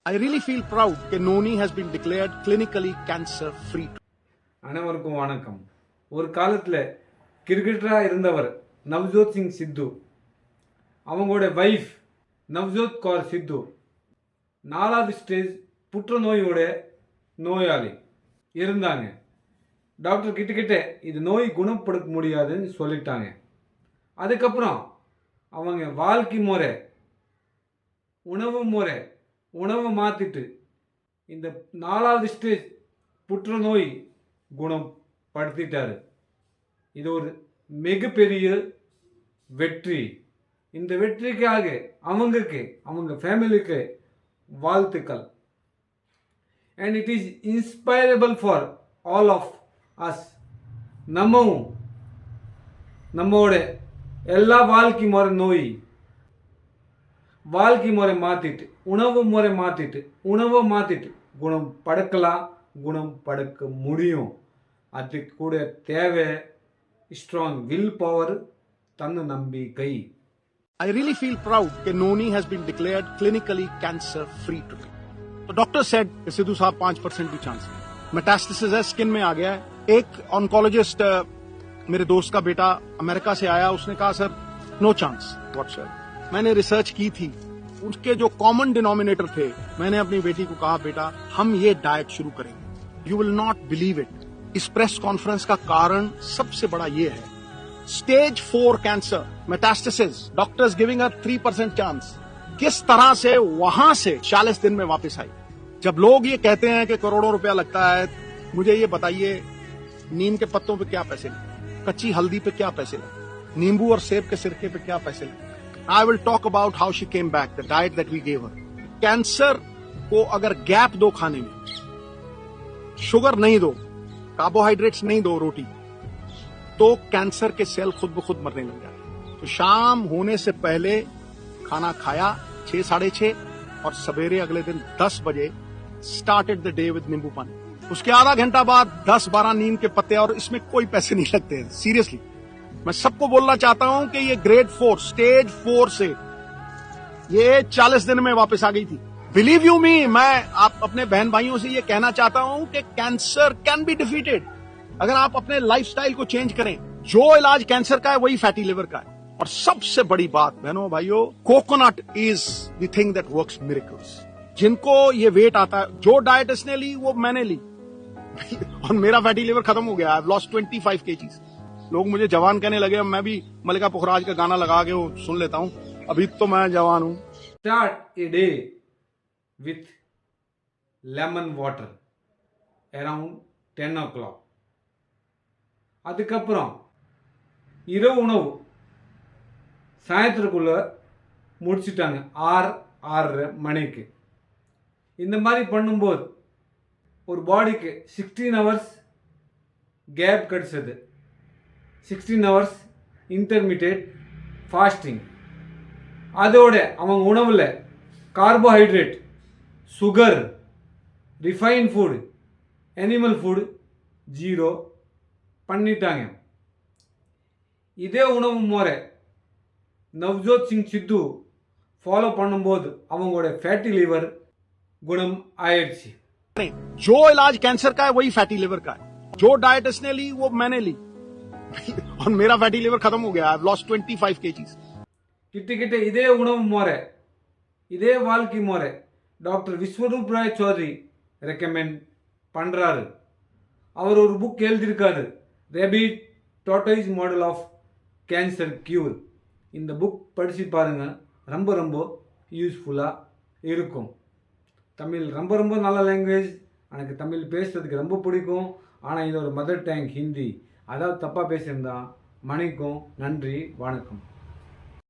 I really feel proud that Noni has been declared clinically cancer free. அனைவருக்கும் வணக்கம். ஒரு காலத்தில் கிரிக்கெட்டராக இருந்தவர் நவ்ஜோத் சிங் சித்து, அவங்களோட வைஃப் நவ்ஜோத் கௌர் சித்து 4வது ஸ்டேஜ் புற்றுநோயோட நோயாளி இருந்தாங்க. டாக்டர் கிட்ட இது நோய் குணப்படுத்த முடியாதுன்னு சொல்லிட்டாங்க. அதுக்கப்புறம் அவங்க வாழ்க்கை முறை, உணவை மாற்றிட்டு இந்த 4வது ஸ்டேஜ் புற்றுநோய் குணப்படுத்திட்டாரு. இது ஒரு மிகப்பெரிய வெற்றி. இந்த வெற்றிக்காக அவங்க ஃபேமிலிக்கு வாழ்த்துக்கள். And it is inspirable for all of us. நம்மோட எல்லா வாழ்க்கை முறை மாற்றிட்டு உணவை மாற்றிட்டு குணப்படுத்த முடியும். அதுக்கு கூட தேவை ஸ்ட்ராங் வில் பவர், தன்ன நம்பிக்கை. I really feel proud that Noni has been declared clinically cancer free today. तो डॉक्टर सेड कि सिद्धू साहब 5% भी चांस है, मेटास्टेसिस है, स्किन में आ गया है. एक ऑन्कोलॉजिस्ट मेरे दोस्त का बेटा अमेरिका से आया, उसने कहा सर नो चांस व्हाटसएवर. मैंने रिसर्च की थी, उसके जो कॉमन डिनोमिनेटर थे, मैंने अपनी बेटी को कहा बेटा हम ये डाइट शुरू करेंगे. You will not believe it. इस प्रेस कॉन्फ्रेंस का कारण सबसे बड़ा ये है, stage 4 cancer metastasis, doctors giving her 3% chance. किस तरह से वहां से 40 दिन में वापस आई. जब लोग ये कहते हैं कि करोड़ों रुपया लगता है, मुझे ये बताइए नीम के पत्तों पे क्या पैसे लगे, कच्ची हल्दी पे क्या पैसे लगे, नींबू और सेब के सिरके पे क्या पैसे लगे. I will talk about how she came back, the diet that we gave her. Cancer को अगर गैप दो खाने में, शुगर नहीं दो, कार्बोहाइड्रेट्स नहीं दो रोटी, तो कैंसर के सेल खुद ब खुद मरने लग जाते. तो शाम होने से पहले खाना खाया 6 साढ़े 6 और सवेरे अगले दिन 10 बजे स्टार्टेड द डे विद नींबू पानी. उसके आधा घंटा बाद 10-12 नीम के पत्ते, और इसमें कोई पैसे नहीं लगते हैं. सीरियसली मैं सबको बोलना चाहता हूं कि ये ग्रेड 4 स्टेज 4 से ये 40 दिन में वापस आ गई थी. बिलीव यू मी, मैं आप अपने बहन भाइयों से ये कहना चाहता हूं कि कैंसर कैन बी डिफीटेड अगर आप अपने लाइफस्टाइल को चेंज करें. जो इलाज कैंसर का है वही फैटी लिवर का है. और सबसे बड़ी बात बहनों भाइयों, coconut is the thing that works miracles. जिनको ये वेट आता है, जो डाइट इसने ली वो मैंने ली और मेरा फैटी लिवर खत्म हो गया. I have lost 25 kgs. लोग मुझे जवान कहने लगे. मैं भी मल्लिका पुखराज का गाना लगा के वो सुन लेता हूं, अभी तो मैं जवान हूं. Start a day with lemon water around 10 o'clock. அதுக்கப்புறம் இரவு உணவு சாயந்தரக்குள்ள முடிச்சிட்டாங்க 6-6:30 மணிக்கு. இந்த மாதிரி பண்ணும்போது ஒரு பாடிக்கு 16 hours கேப் கிடைச்சது. 16 hours இன்டர்மீடியேட் ஃபாஸ்டிங். அதோட அவங்க உணவில் carbohydrate, sugar, refine food, animal food 0 பண்ணிட்டாங்க. இதே உணவு முறை நவ்ஜோத் சிங் சித்து ஃபாலோ பண்ணும்போது அவங்களோட ஃபேட்டி லிவர் குணம் ஆயிடுச்சு. जो इलाज कैंसर का है वही फैटी लिवर का है. जो डाइट इसने ली वो मैंने ली और मेरा फैटी लिवर खत्म हो गया. I have lost 25 kgs. கிட்ட இதே உணவு முறை, இதே வாழ்க்கை முறை டாக்டர் விஸ்வரூப் ராய் சௌத்ரி ரெக்கமெண்ட் பண்றாரு. அவர் ஒரு புக் எழுதியிருக்காரு, rapid tortoise model of cancer cure. இந்த புக் படித்து பாருங்க, ரொம்ப யூஸ்ஃபுல்லாக இருக்கும். தமிழ் ரொம்ப நல்ல லாங்குவேஜ். எனக்கு தமிழ் பேசுறதுக்கு ரொம்ப பிடிக்கும். ஆனால் இது ஒரு மதர் டங் ஹிந்தி. அதாவது தப்பாக பேசியிருந்தா மன்னிக்கும். நன்றி, வணக்கம்.